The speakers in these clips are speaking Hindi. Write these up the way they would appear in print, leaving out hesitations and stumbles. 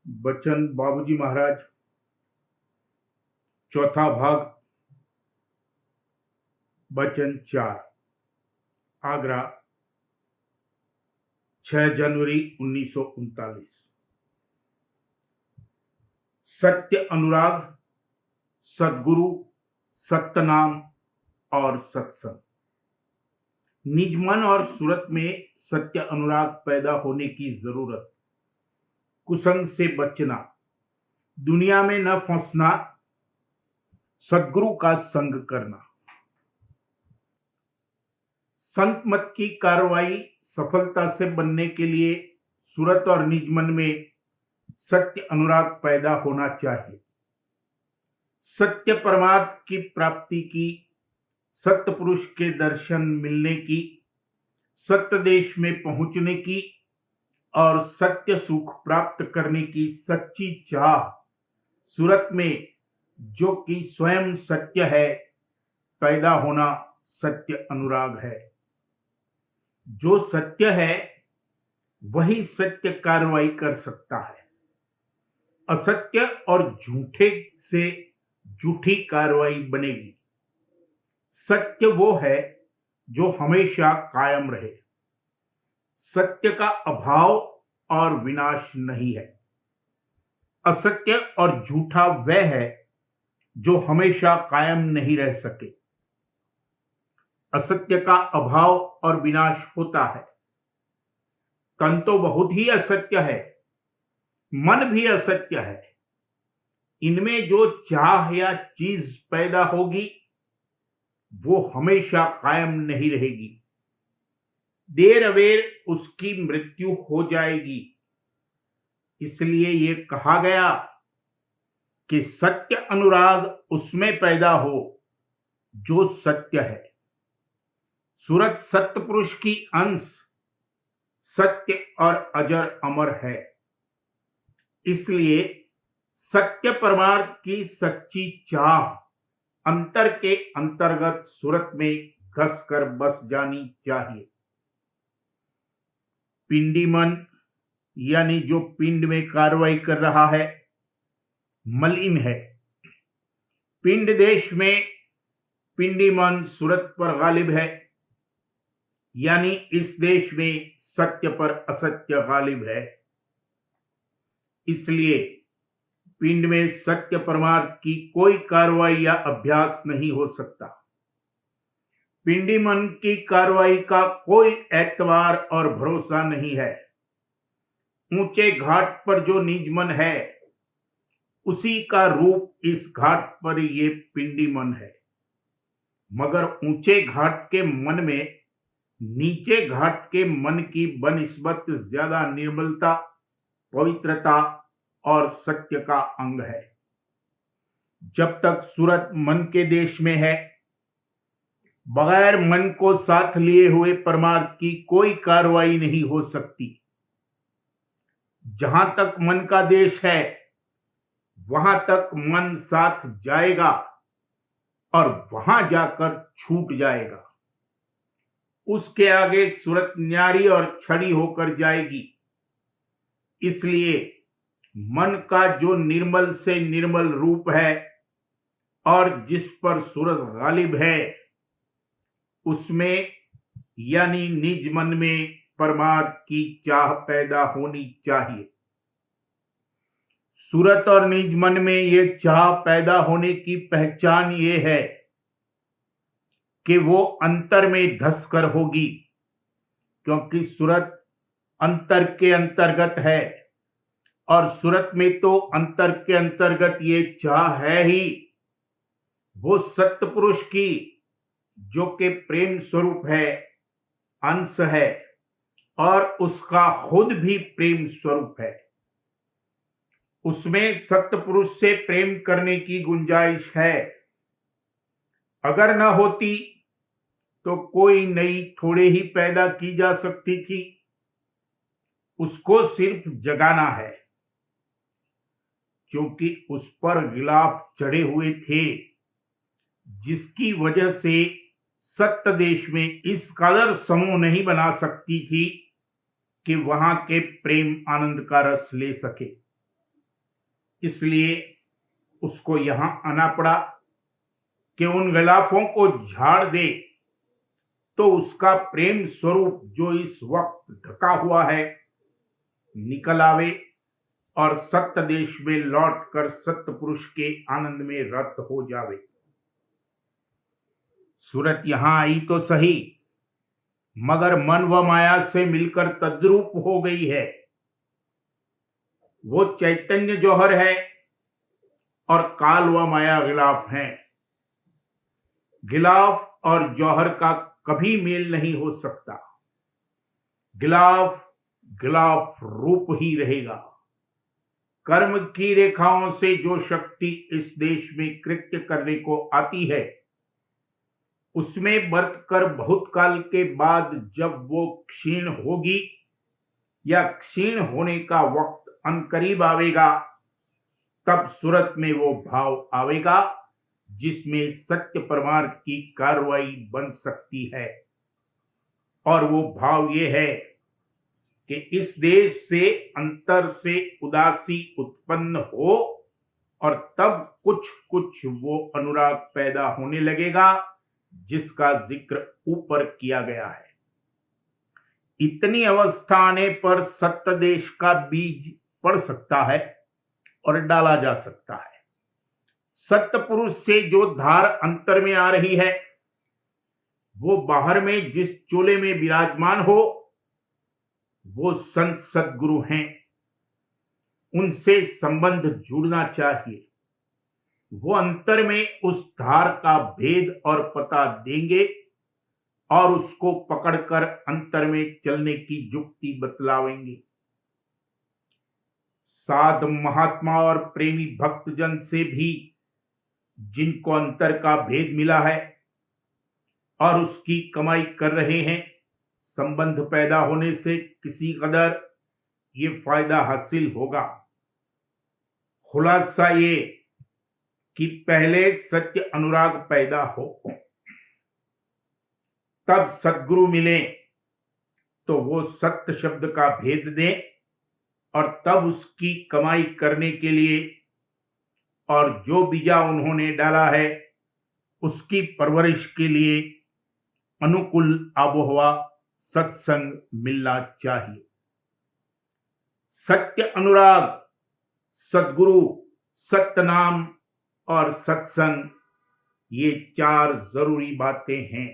बच्चन बाबूजी महाराज, चौथा भाग। बच्चन 4, आगरा, 6 जनवरी 1939। सत्य अनुराग, सद्गुरु, सत्यनाम और सत्संग। निजमन और सूरत में सत्य अनुराग पैदा होने की जरूरत। कुसंग से बचना, दुनिया में न फंसना, सद्गुरु का संग करना। संत मत की कार्रवाई सफलता से बनने के लिए सूरत और निजमन में सत्य अनुराग पैदा होना चाहिए। सत्य परमार्थ की प्राप्ति की, सत्य पुरुष के दर्शन मिलने की, सत्य देश में पहुंचने की और सत्य सुख प्राप्त करने की सच्ची चाह सूरत में, जो कि स्वयं सत्य है, पैदा होना सत्य अनुराग है। जो सत्य है वही सत्य कार्रवाई कर सकता है। असत्य और झूठे से झूठी कार्रवाई बनेगी। सत्य वो है जो हमेशा कायम रहे। सत्य का अभाव और विनाश नहीं है। असत्य और झूठा वह है जो हमेशा कायम नहीं रह सके। असत्य का अभाव और विनाश होता है। तन तो बहुत ही असत्य है, मन भी असत्य है। इनमें जो चाह या चीज पैदा होगी वो हमेशा कायम नहीं रहेगी। देर अवेर उसकी मृत्यु हो जाएगी। इसलिए ये कहा गया कि सत्य अनुराग उसमें पैदा हो जो सत्य है। सूरत सत्य पुरुष की अंश, सत्य और अजर अमर है। इसलिए सत्य परमार्थ की सच्ची चाह अंतर के अंतर्गत सूरत में घस कर बस जानी चाहिए। पिंडी मन, यानी जो पिंड में कार्रवाई कर रहा है, मलिन है। पिंड देश में पिंडी मन सूरत पर गालिब है, यानी इस देश में सत्य पर असत्य गालिब है। इसलिए पिंड में सत्य परमार्थ की कोई कार्रवाई या अभ्यास नहीं हो सकता। पिंडी मन की कार्रवाई का कोई एतबार और भरोसा नहीं है। ऊंचे घाट पर जो निजमन है, उसी का रूप इस घाट पर ये पिंडी मन है। मगर ऊंचे घाट के मन में नीचे घाट के मन की बनिस्बत ज्यादा निर्मलता, पवित्रता और सत्य का अंग है। जब तक सूरत मन के देश में है, बगैर मन को साथ लिए हुए परमार्थ की कोई कार्रवाई नहीं हो सकती। जहां तक मन का देश है, वहां तक मन साथ जाएगा और वहां जाकर छूट जाएगा। उसके आगे सूरत न्यारी और छड़ी होकर जाएगी। इसलिए मन का जो निर्मल से निर्मल रूप है और जिस पर सूरत गालिब है, उसमें यानी निज मन में परमार्थ की चाह पैदा होनी चाहिए। सूरत और निज मन में ये चाह पैदा होने की पहचान ये है कि वो अंतर में धंसकर होगी, क्योंकि सूरत अंतर के अंतर्गत है और सूरत में तो अंतर के अंतर्गत ये चाह है ही। वो सत्य पुरुष की, जो कि प्रेम स्वरूप है, अंश है और उसका खुद भी प्रेम स्वरूप है। उसमें सत्य पुरुष से प्रेम करने की गुंजाइश है। अगर न होती तो कोई नई थोड़े ही पैदा की जा सकती थी। उसको सिर्फ जगाना है, क्योंकि उस पर गिलाफ चढ़े हुए थे, जिसकी वजह से सत्य देश में इस कदर समूह नहीं बना सकती थी कि वहां के प्रेम आनंद का रस ले सके। इसलिए उसको यहां आना पड़ा कि उन गिलाफों को झाड़ दे तो उसका प्रेम स्वरूप जो इस वक्त ढका हुआ है निकल आवे और सत्य देश में लौटकर सत्य पुरुष के आनंद में रत हो जावे। सूरत यहां आई तो सही, मगर मन व माया से मिलकर तद्रूप हो गई है। वो चैतन्य जौहर है और काल व माया गिलाफ हैं। गिलाफ और जौहर का कभी मेल नहीं हो सकता। गिलाफ गिलाफ रूप ही रहेगा। कर्म की रेखाओं से जो शक्ति इस देश में कृत्य करने को आती है, उसमें बरतकर बहुत काल के बाद जब वो क्षीण होगी या क्षीण होने का वक्त अनकरीब आवेगा, तब सूरत में वो भाव आवेगा जिसमें सत्य परमार्थ की कार्रवाई बन सकती है। और वो भाव ये है कि इस देश से अंतर से उदासी उत्पन्न हो और तब कुछ कुछ वो अनुराग पैदा होने लगेगा जिसका जिक्र ऊपर किया गया है। इतनी अवस्था आने पर सत्य देश का बीज पड़ सकता है और डाला जा सकता है। सत्य पुरुष से जो धार अंतर में आ रही है, वो बाहर में जिस चोले में विराजमान हो, वो संत सद्गुरु हैं। उनसे संबंध जुड़ना चाहिए। वो अंतर में उस धार का भेद और पता देंगे और उसको पकड़कर अंतर में चलने की युक्ति बतलावेंगे। साध महात्मा और प्रेमी भक्तजन से भी जिनको अंतर का भेद मिला है और उसकी कमाई कर रहे हैं, संबंध पैदा होने से किसी कदर ये फायदा हासिल होगा। खुलासा ये कि पहले सत्य अनुराग पैदा हो, तब सद्गुरु मिले तो वो सत्य शब्द का भेद दें और तब उसकी कमाई करने के लिए और जो बीजा उन्होंने डाला है उसकी परवरिश के लिए अनुकूल आबोहवा सत्संग मिलना चाहिए। सत्य अनुराग, सद्गुरु, सत्य नाम और सत्संग, ये चार जरूरी बातें हैं।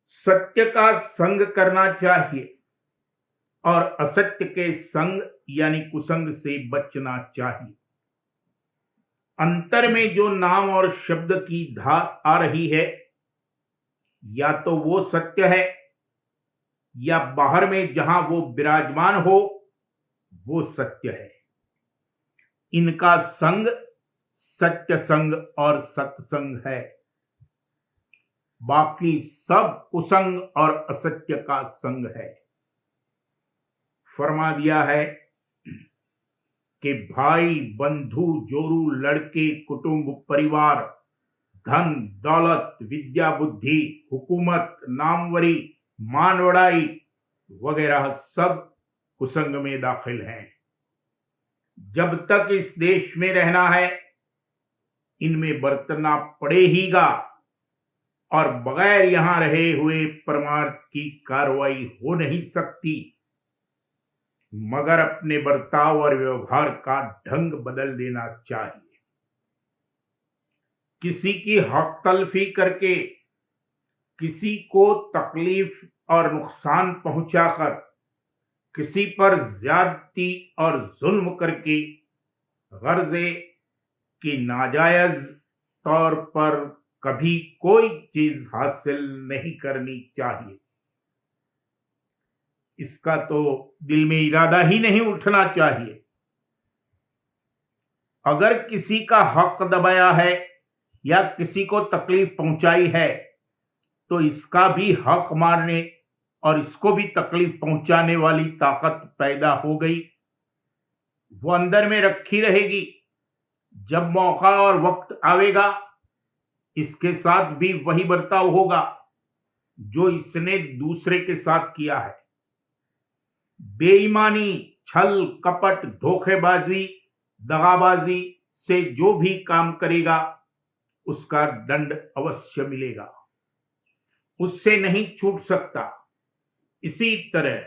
सत्य का संग करना चाहिए और असत्य के संग यानी कुसंग से बचना चाहिए। अंतर में जो नाम और शब्द की धार आ रही है, या तो वो सत्य है या बाहर में जहां वो विराजमान हो वो सत्य है। इनका संग सत्य संग और सत्संग है। बाकी सब कुसंग और असत्य का संग है। फरमा दिया है कि भाई, बंधु, जोरू, लड़के, कुटुंब, परिवार, धन, दौलत, विद्या, बुद्धि, हुकूमत, नामवरी, मान बढ़ाई वगैरह सब कुसंग में दाखिल हैं। जब तक इस देश में रहना है, इनमें बरतना पड़ेगा और बगैर यहां रहे हुए परमार्थ की कार्रवाई हो नहीं सकती। मगर अपने बर्ताव और व्यवहार का ढंग बदल देना चाहिए। किसी की हक तलफी करके, किसी को तकलीफ और नुकसान पहुंचाकर, किसी पर ज्यादती और जुल्म करके गर्जे की नाजायज तौर पर कभी कोई चीज हासिल नहीं करनी चाहिए। इसका तो दिल में इरादा ही नहीं उठना चाहिए। अगर किसी का हक दबाया है या किसी को तकलीफ पहुंचाई है, तो इसका भी हक मारने और इसको भी तकलीफ पहुंचाने वाली ताकत पैदा हो गई। वो अंदर में रखी रहेगी। जब मौका और वक्त आवेगा, इसके साथ भी वही बर्ताव होगा जो इसने दूसरे के साथ किया है। बेईमानी, छल कपट धोखेबाजी दगाबाजी से जो भी काम करेगा उसका दंड अवश्य मिलेगा, उससे नहीं छूट सकता। इसी तरह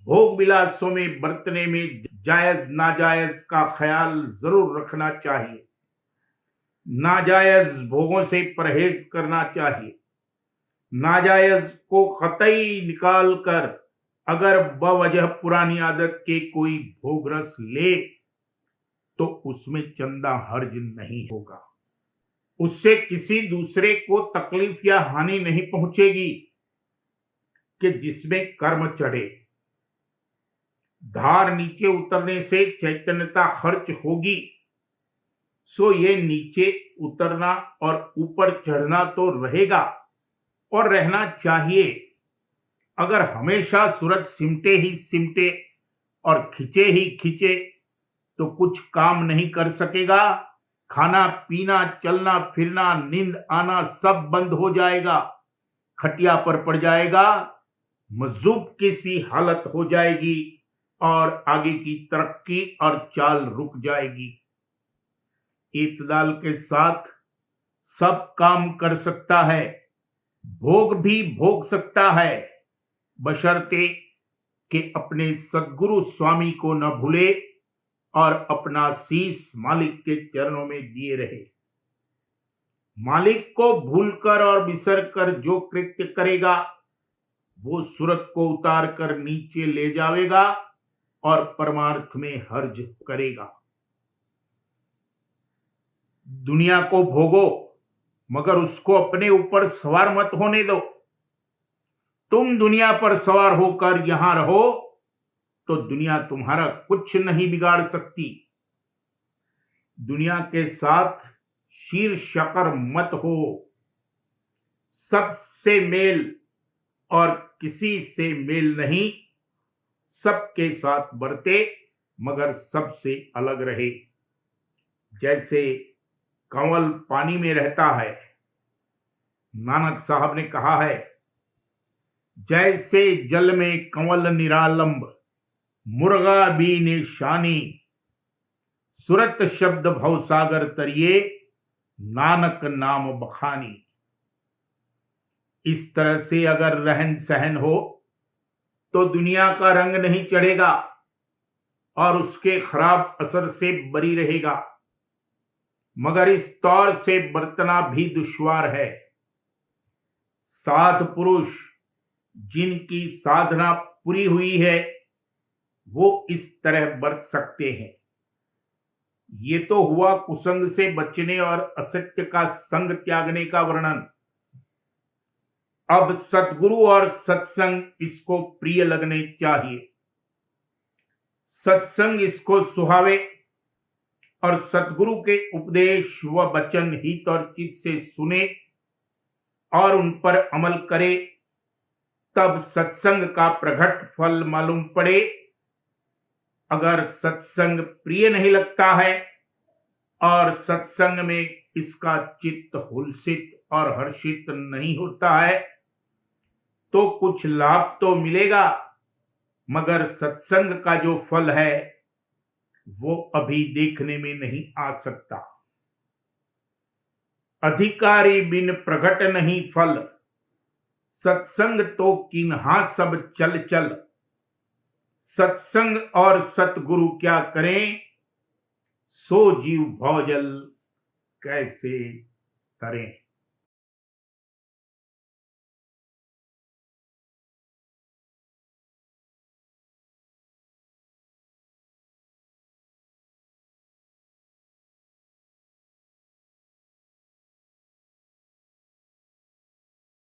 भोग विलासों में बरतने में जायज नाजायज का ख्याल जरूर रखना चाहिए। नाजायज भोगों से परहेज करना चाहिए। नाजायज को कतई निकाल कर अगर बवजह पुरानी आदत के कोई भोग रस ले तो उसमें चंदा हर्ज नहीं होगा, उससे किसी दूसरे को तकलीफ या हानि नहीं पहुंचेगी कि जिसमें कर्म चढ़े। धार नीचे उतरने से चैतन्यता खर्च होगी, सो ये नीचे उतरना और ऊपर चढ़ना तो रहेगा और रहना चाहिए। अगर हमेशा सूरज सिमटे ही सिमटे और खिंचे ही खिंचे तो कुछ काम नहीं कर सकेगा। खाना पीना चलना फिरना नींद आना सब बंद हो जाएगा, खटिया पर पड़ जाएगा, मजूब की सी हालत हो जाएगी और आगे की तरक्की और चाल रुक जाएगी। इत्दाल के साथ सब काम कर सकता है, भोग भी भोग सकता है, बशर्ते कि अपने सद्गुरु स्वामी को न भूले और अपना शीश मालिक के चरणों में दिए रहे। मालिक को भूलकर और बिसर कर जो कृत्य करेगा वो सूरत को उतार कर नीचे ले जाएगा और परमार्थ में हर्ज करेगा। दुनिया को भोगो मगर उसको अपने ऊपर सवार मत होने दो। तुम दुनिया पर सवार होकर यहां रहो तो दुनिया तुम्हारा कुछ नहीं बिगाड़ सकती। दुनिया के साथ शीर शकर मत हो। सबसे मेल और किसी से मेल नहीं, सबके साथ बरते मगर सबसे अलग रहे। जैसे कंवल पानी में रहता है, नानक साहब ने कहा है, जैसे जल में कंवल निरालंब मुर्गा भी निशानी, सुरत शब्द भवसागर तरिए नानक नाम बखानी। इस तरह से अगर रहन सहन हो तो दुनिया का रंग नहीं चढ़ेगा और उसके खराब असर से बरी रहेगा, मगर इस तौर से बरतना भी दुश्वार है। साध पुरुष जिनकी साधना पूरी हुई है वो इस तरह बरत सकते हैं। ये तो हुआ कुसंग से बचने और असत्य का संग त्यागने का वर्णन। अब सतगुरु और सत्संग इसको प्रिय लगने चाहिए। सत्संग इसको सुहावे और सतगुरु के उपदेश व वचन हित और चित्त से सुने और उन पर अमल करे, तब सत्संग का प्रगट फल मालूम पड़े। अगर सत्संग प्रिय नहीं लगता है और सत्संग में इसका चित्त हुलसित और हर्षित नहीं होता है तो कुछ लाभ तो मिलेगा, मगर सत्संग का जो फल है वो अभी देखने में नहीं आ सकता। अधिकारी बिन प्रगट नहीं फल, सत्संग तो किन्हा सब चल चल। सत्संग और सतगुरु क्या करें, सो जीव भवजल कैसे तरें।